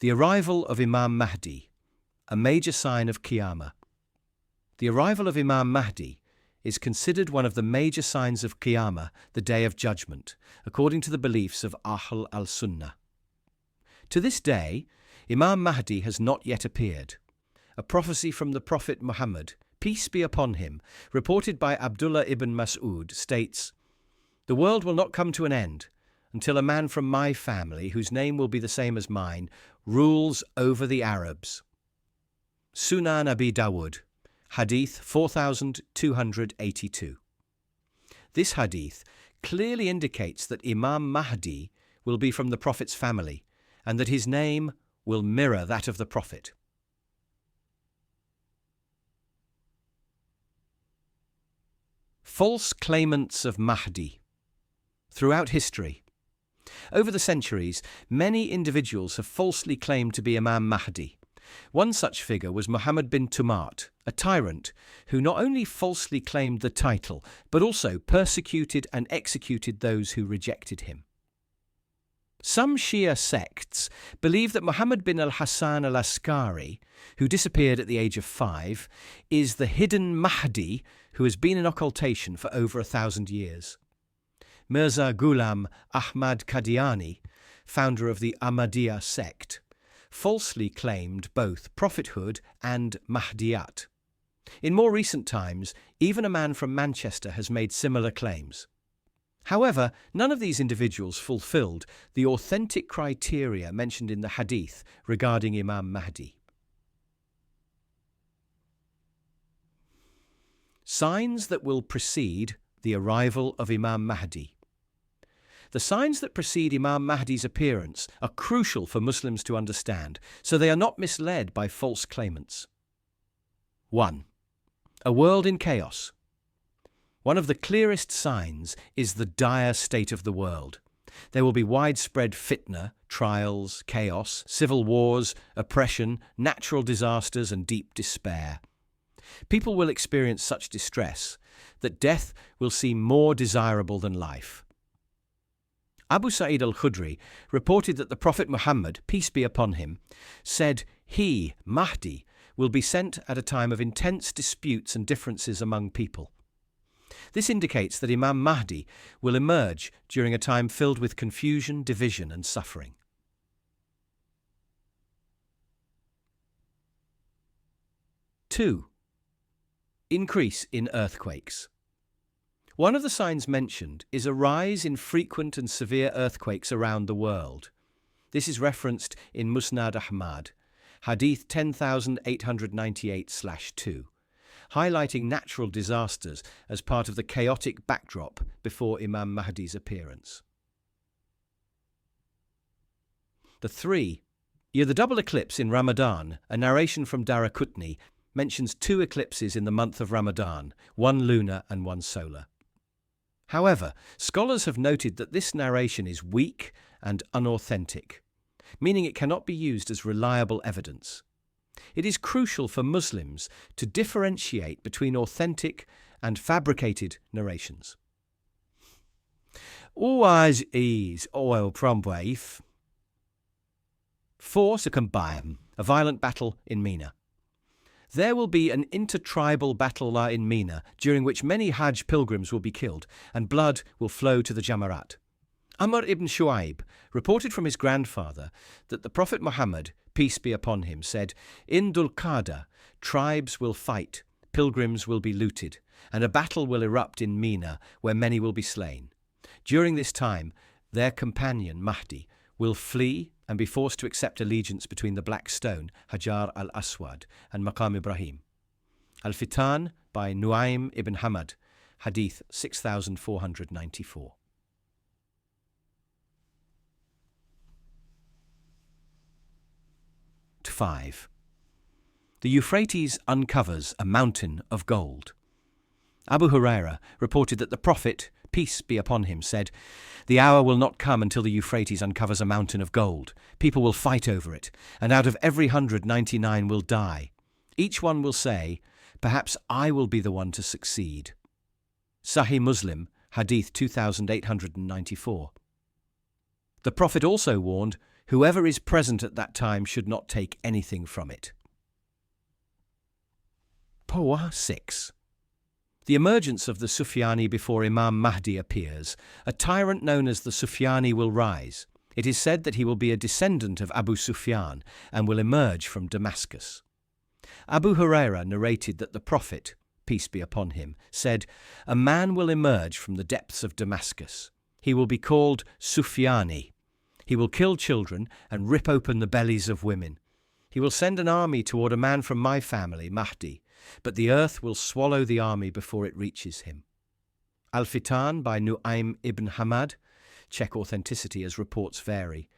The arrival of Imam Mahdi, a major sign of Qiyamah. The arrival of Imam Mahdi is considered one of the major signs of Qiyamah, the Day of Judgment, according to the beliefs of Ahl al-Sunnah. To this day, Imam Mahdi has not yet appeared. A prophecy from the Prophet Muhammad, peace be upon him, reported by Abdullah ibn Mas'ud, states, "The world will not come to an end until a man from my family, whose name will be the same as mine, rules over the Arabs." Sunan Abi Dawud, Hadith 4282. This hadith clearly indicates that Imam Mahdi will be from the Prophet's family and that his name will mirror that of the Prophet. False claimants of Mahdi. Throughout history, over the centuries, many individuals have falsely claimed to be Imam Mahdi. One such figure was Muhammad bin Tumat, a tyrant who not only falsely claimed the title, but also persecuted and executed those who rejected him. Some Shia sects believe that Muhammad bin al-Hassan al-Askari, who disappeared at the age of 5, is the hidden Mahdi who has been in occultation for over 1,000 years. Mirza Ghulam Ahmad Qadiani, founder of the Ahmadiyya sect, falsely claimed both prophethood and Mahdiyat. In more recent times, even a man from Manchester has made similar claims. However, none of these individuals fulfilled the authentic criteria mentioned in the hadith regarding Imam Mahdi. Signs that will precede the arrival of Imam Mahdi. The signs that precede Imam Mahdi's appearance are crucial for Muslims to understand, so they are not misled by false claimants. 1. A world in chaos. One of the clearest signs is the dire state of the world. There will be widespread fitna, trials, chaos, civil wars, oppression, natural disasters, and deep despair. People will experience such distress that death will seem more desirable than life. Abu Sa'id al-Khudri reported that the Prophet Muhammad, peace be upon him, said he, Mahdi, will be sent at a time of intense disputes and differences among people. This indicates that Imam Mahdi will emerge during a time filled with confusion, division, and suffering. 2. Increase in earthquakes. One of the signs mentioned is a rise in frequent and severe earthquakes around the world. This is referenced in Musnad Ahmad, Hadith 10,898/2, highlighting natural disasters as part of the chaotic backdrop before Imam Mahdi's appearance. 3. The double eclipse in Ramadan, a narration from Daraqutni, mentions 2 eclipses in the month of Ramadan, one lunar and one solar. However, scholars have noted that this narration is weak and unauthentic, meaning it cannot be used as reliable evidence. It is crucial for Muslims to differentiate between authentic and fabricated narrations. Always is oil prombwaif. Force a combine, a violent battle in Mina. There will be an intertribal battle in Mina, during which many Hajj pilgrims will be killed, and blood will flow to the Jamarat. Amr ibn Shu'aib reported from his grandfather that the Prophet Muhammad, peace be upon him, said, "In Dhul-Qa'dah, tribes will fight, pilgrims will be looted, and a battle will erupt in Mina, where many will be slain. During this time, their companion, Mahdi, will flee and be forced to accept allegiance between the Black Stone, Hajar al-Aswad, and Maqam Ibrahim." Al-Fitan by Nu'aym ibn Hamad, Hadith 6494. 5. The Euphrates uncovers a mountain of gold. Abu Huraira reported that the Prophet, peace be upon him, said, "The hour will not come until the Euphrates uncovers a mountain of gold. People will fight over it, and out of every 199 will die. Each one will say, 'Perhaps I will be the one to succeed.'" Sahih Muslim, Hadith 2894. The Prophet also warned, Whoever is present at that time should not take anything from it. Poa 6. The emergence of the Sufyani before Imam Mahdi appears. A tyrant known as the Sufyani will rise. It is said that he will be a descendant of Abu Sufyan and will emerge from Damascus. Abu Huraira narrated that the Prophet, peace be upon him, said, "A man will emerge from the depths of Damascus. He will be called Sufyani. He will kill children and rip open the bellies of women. He will send an army toward a man from my family, Mahdi, but the earth will swallow the army before it reaches him." Al-Fitan by Nu'aym ibn Hamad. Check authenticity as reports vary.